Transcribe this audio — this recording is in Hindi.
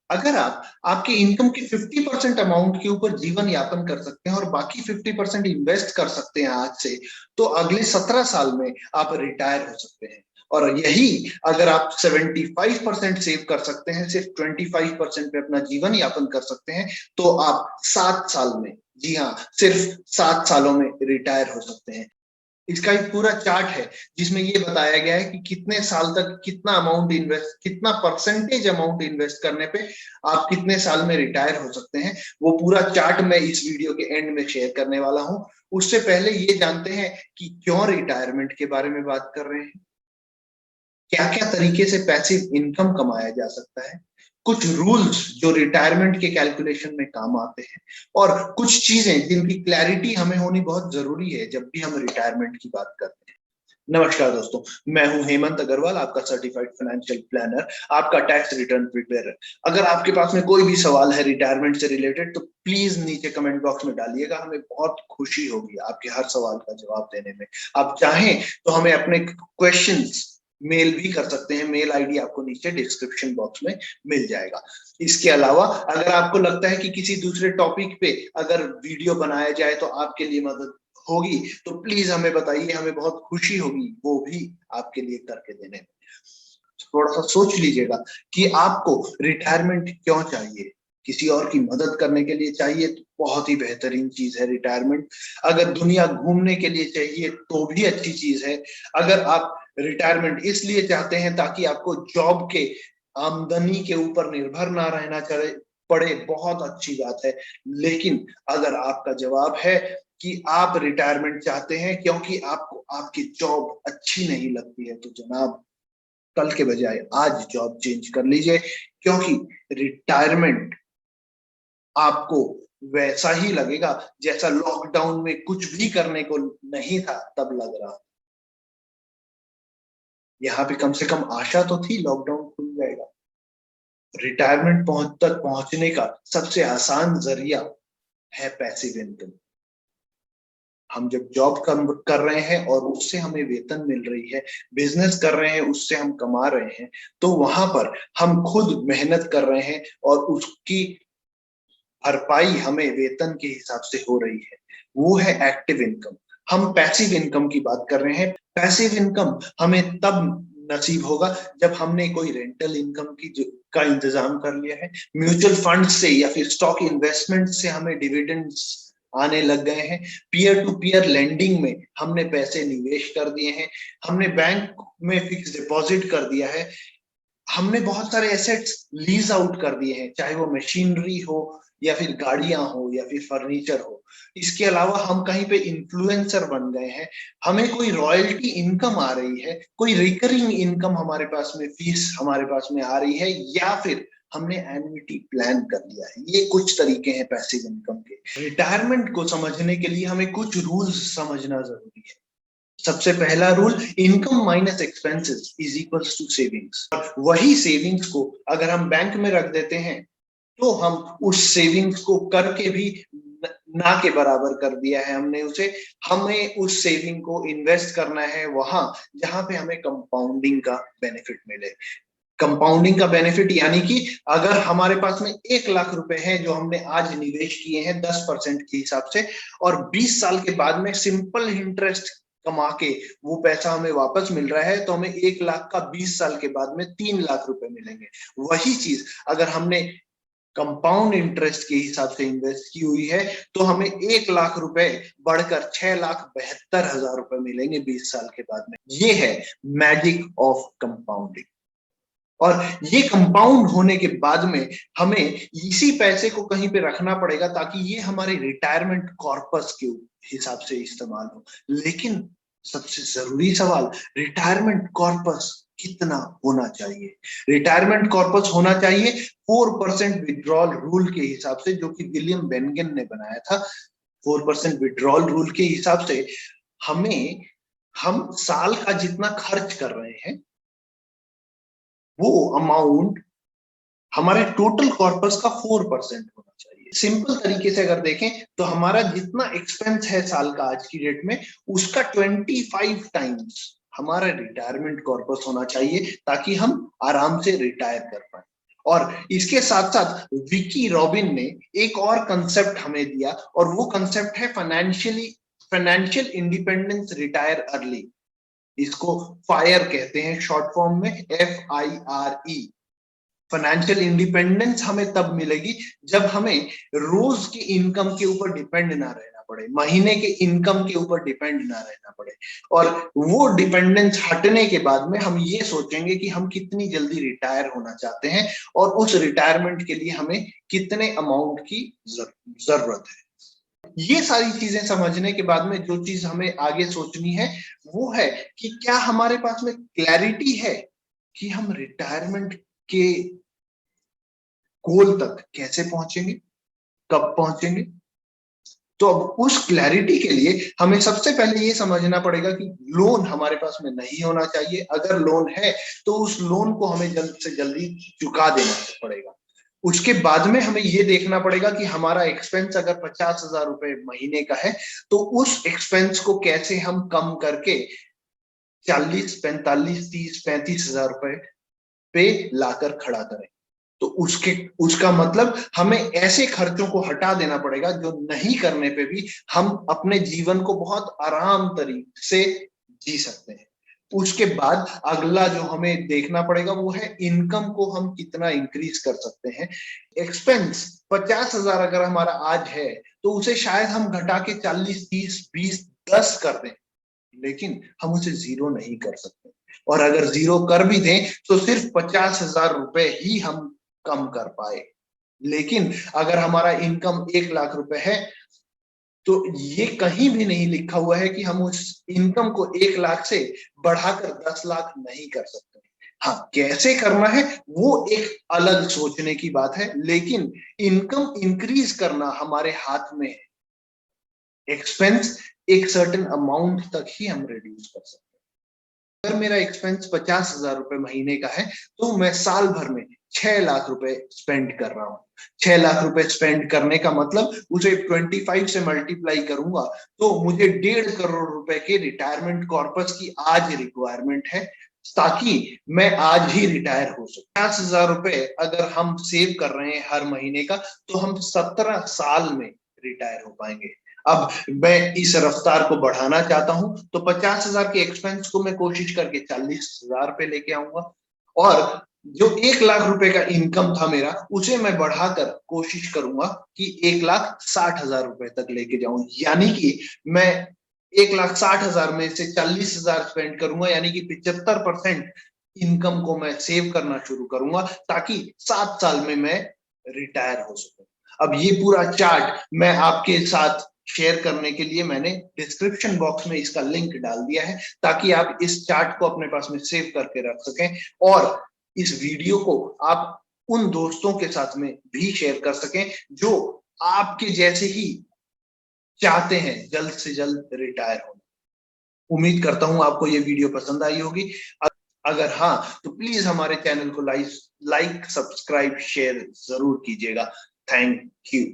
अगर आप आपके इनकम के 50% अमाउंट के ऊपर जीवन यापन कर सकते हैं और बाकी 50% इन्वेस्ट कर सकते हैं आज से, तो अगले 17 साल में आप रिटायर हो सकते हैं। और यही अगर आप 75% सेव कर सकते हैं, सिर्फ 25% पे अपना जीवन यापन कर सकते हैं, तो आप 7 साल में, जी हाँ, सिर्फ 7 सालों में रिटायर हो सकते हैं। इसका एक पूरा चार्ट है जिसमें ये बताया गया है कि कितने साल तक कितना अमाउंट इन्वेस्ट, कितना परसेंटेज अमाउंट इन्वेस्ट करने पे आप कितने साल में रिटायर हो सकते हैं। वो पूरा चार्ट मैं इस वीडियो के एंड में शेयर करने वाला हूं। उससे पहले ये जानते हैं कि क्यों रिटायरमेंट के बारे में बात कर रहे हैं, क्या क्या तरीके से पैसिव इनकम कमाया जा सकता है, कुछ रूल्स जो रिटायरमेंट के कैलकुलेशन में काम आते हैं, और कुछ चीजें जिनकी क्लैरिटी हमें होनी बहुत जरूरी है जब भी हम रिटायरमेंट की बात करते हैं। नमस्कार दोस्तों, मैं हूं हेमंत अग्रवाल, आपका सर्टिफाइड फाइनेंशियल प्लानर, आपका टैक्स रिटर्न प्रिपेयर। अगर आपके पास में कोई भी सवाल है रिटायरमेंट से रिलेटेड, तो प्लीज नीचे कमेंट बॉक्स में डालिएगा। हमें बहुत खुशी होगी आपके हर सवाल का जवाब देने में। आप चाहें तो हमें अपने क्वेश्चंस मेल भी कर सकते हैं। मेल आईडी आपको नीचे डिस्क्रिप्शन बॉक्स में मिल जाएगा। इसके अलावा अगर आपको लगता है कि किसी दूसरे टॉपिक पे अगर वीडियो बनाया जाए तो आपके लिए मदद होगी, तो प्लीज हमें बताइए, हमें बहुत खुशी होगी वो भी आपके लिए करके देने में। थोड़ा सा सोच लीजिएगा कि आपको रिटायरमेंट क्यों चाहिए। किसी और की मदद करने के लिए चाहिए तो बहुत ही बेहतरीन चीज है रिटायरमेंट। अगर दुनिया घूमने के लिए चाहिए तो भी अच्छी चीज है। अगर आप रिटायरमेंट इसलिए चाहते हैं ताकि आपको जॉब के आमदनी के ऊपर निर्भर ना रहना पड़े, बहुत अच्छी बात है। लेकिन अगर आपका जवाब है कि आप रिटायरमेंट चाहते हैं क्योंकि आपको आपकी जॉब अच्छी नहीं लगती है, तो जनाब कल के बजाय आज जॉब चेंज कर लीजिए, क्योंकि रिटायरमेंट आपको वैसा ही लगेगा जैसा लॉकडाउन में कुछ भी करने को नहीं था तब लग रहा। यहाँ पे कम से कम आशा तो थी लॉकडाउन खुल जाएगा। रिटायरमेंट तक पहुंचने का सबसे आसान जरिया है पैसिव इनकम। हम जब जॉब कर रहे हैं और उससे हमें वेतन मिल रही है, बिजनेस कर रहे हैं उससे हम कमा रहे हैं, तो वहां पर हम खुद मेहनत कर रहे हैं और उसकी भरपाई हमें वेतन के हिसाब से हो रही है। वो है एक्टिव इनकम। हम पैसिव इनकम की बात कर रहे हैं। पैसिव इनकम हमें तब नसीब होगा जब हमने कोई रेंटल इनकम का इंतजाम कर लिया है, म्यूचुअल फंड से या फिर स्टॉक इन्वेस्टमेंट से हमें डिविडेंड्स आने लग गए हैं, पीयर टू पीयर लेंडिंग में हमने पैसे निवेश कर दिए हैं, हमने बैंक में फिक्स डिपॉजिट कर दिया है, हमने बहुत सारे एसेट्स लीज आउट कर दिए हैं, चाहे वो मशीनरी हो या फिर गाड़ियां हो या फिर फर्नीचर हो। इसके अलावा हम कहीं पे इन्फ्लुएंसर बन गए हैं, हमें कोई रॉयल्टी इनकम आ रही है, कोई रिकरिंग इनकम हमारे पास में, फीस हमारे पास में आ रही है, या फिर हमने एन्युटी प्लान कर लिया है। ये कुछ तरीके हैं पैसिव इनकम के। रिटायरमेंट को समझने के लिए हमें कुछ रूल्स समझना जरूरी है। सबसे पहला rule, income minus expenses is equals to savings. और वही सेविंग्स को अगर हम बैंक में रख देते हैं तो हम उस सेविंग्स को करके भी ना के बराबर कर दिया है हमने उसे। हमें उस सेविंग को इन्वेस्ट करना है वहां जहां पे हमें कंपाउंडिंग का बेनिफिट मिले। कंपाउंडिंग का बेनिफिट यानी कि अगर हमारे पास में 1 लाख रुपए हैं जो हमने आज निवेश किए हैं 10% के हिसाब से, और 20 साल के बाद में सिंपल इंटरेस्ट कमा के वो पैसा हमें वापस मिल रहा है, तो हमें 1 लाख का 20 साल के बाद में 3 लाख रुपए मिलेंगे। वही चीज अगर हमने कंपाउंड इंटरेस्ट के हिसाब से इन्वेस्ट की हुई है तो हमें 1 लाख रुपए बढ़कर 6,72,000 रुपए मिलेंगे 20 साल के बाद में। ये है मैजिक ऑफ कंपाउंडिंग। और ये कंपाउंड होने के बाद में हमें इसी पैसे को कहीं पे रखना पड़ेगा ताकि ये हमारे रिटायरमेंट कॉर्पस के हिसाब से इस्तेमाल हो। लेकिन सबसे जरूरी सवाल, रिटायरमेंट कॉर्पस कितना होना चाहिए। रिटायरमेंट कॉर्पस होना चाहिए 4% विड्रॉल रूल के हिसाब से, जो कि विलियम बेनगन ने बनाया था। 4% विड्रॉल रूल के हिसाब से हमें, हम साल का जितना खर्च कर रहे हैं वो अमाउंट हमारे टोटल कॉर्पस का 4% होना चाहिए। सिंपल तरीके से अगर देखें तो हमारा जितना एक्सपेंस है साल का आज की डेट में, उसका 25 टाइम्स हमारा रिटायरमेंट कॉर्पस होना चाहिए ताकि हम आराम से रिटायर कर पाए। और इसके साथ साथ विकी रॉबिन ने एक और कंसेप्ट हमें दिया, और वो कंसेप्ट है फाइनेंशियल इंडिपेंडेंस रिटायर अर्ली। इसको फायर कहते हैं शॉर्ट फॉर्म में, FIRE। फाइनेंशियल इंडिपेंडेंस हमें तब मिलेगी जब हमें रोज की इनकम के ऊपर डिपेंड ना रहना पड़े, महीने के इनकम के ऊपर डिपेंड ना रहना पड़े। और वो डिपेंडेंस हटने के बाद में हम ये सोचेंगे कि हम कितनी जल्दी रिटायर होना चाहते हैं और उस रिटायरमेंट के लिए हमें कितने अमाउंट की जरूरत है। ये सारी चीजें समझने के बाद में जो चीज हमें आगे सोचनी है वो है कि क्या हमारे पास में क्लैरिटी है कि हम रिटायरमेंट के गोल तक कैसे पहुंचेंगे, कब पहुंचेंगे। तो अब उस क्लैरिटी के लिए हमें सबसे पहले ये समझना पड़ेगा कि लोन हमारे पास में नहीं होना चाहिए। अगर लोन है तो उस लोन को हमें जल्द से जल्दी चुका देना पड़ेगा। उसके बाद में हमें ये देखना पड़ेगा कि हमारा एक्सपेंस अगर 50,000 रुपए महीने का है तो उस एक्सपेंस को कैसे हम कम करके 40, 45, 30, 35,000 रुपए पे लाकर खड़ा करें। तो उसका मतलब हमें ऐसे खर्चों को हटा देना पड़ेगा जो नहीं करने पे भी हम अपने जीवन को बहुत आराम तरीके से जी सकते हैं। उसके बाद अगला जो हमें देखना पड़ेगा वो है इनकम को हम कितना इंक्रीज कर सकते हैं। एक्सपेंस 50,000 अगर हमारा आज है तो उसे शायद हम घटा के 40, 30, 20, 10 कर दें, लेकिन हम उसे जीरो नहीं कर सकते। और अगर जीरो कर भी दें तो सिर्फ 50,000 रुपए ही हम कम कर पाए। लेकिन अगर हमारा इनकम 1 लाख रुपए है तो ये कहीं भी नहीं लिखा हुआ है कि हम उस इनकम को 1 लाख से बढ़ाकर 10 लाख नहीं कर सकते। हाँ, कैसे करना है वो एक अलग सोचने की बात है, लेकिन इनकम इंक्रीज करना हमारे हाथ में है। एक्सपेंस एक सर्टेन अमाउंट तक ही हम रिड्यूस कर सकते हैं। अगर मेरा एक्सपेंस 50,000 रुपए महीने का है तो मैं साल भर में 6 लाख रुपए स्पेंड कर रहा हूँ। 6 लाख रुपए स्पेंड करने का मतलब उसे 25 से मल्टीप्लाई करूंगा तो मुझे 1.5 करोड़ रुपए के रिटायरमेंट कॉर्पस की आज रिक्वायरमेंट है, ताकि मैं आज ही रिटायर हो सकूं। 50,000 रुपए अगर हम सेव कर रहे हैं हर महीने का तो हम 17 साल में रिटायर हो पाएंगे। अब मैं इस रफ्तार को बढ़ाना चाहता हूं तो 50,000 के एक्सपेंस को मैं कोशिश करके 40,000 पे लेके आऊंगा, और जो 1 लाख रुपए का इनकम था मेरा उसे मैं बढ़ाकर कोशिश करूंगा कि 1,60,000 रुपए तक लेके जाऊं। यानी कि मैं 1,60,000 में से 40,000 स्पेंड करूंगा, यानी कि 75% इनकम को मैं सेव करना शुरू करूंगा ताकि 7 साल में मैं रिटायर हो सकूं। अब ये पूरा चार्ट मैं आपके साथ शेयर करने के लिए मैंने डिस्क्रिप्शन बॉक्स में इसका लिंक डाल दिया है, ताकि आप इस चार्ट को अपने पास में सेव करके रख सकें और इस वीडियो को आप उन दोस्तों के साथ में भी शेयर कर सकें जो आपके जैसे ही चाहते हैं जल्द से जल्द रिटायर होना। उम्मीद करता हूं आपको ये वीडियो पसंद आई होगी। अगर हाँ तो प्लीज हमारे चैनल को लाइक, सब्सक्राइब, शेयर जरूर कीजिएगा। Thank you.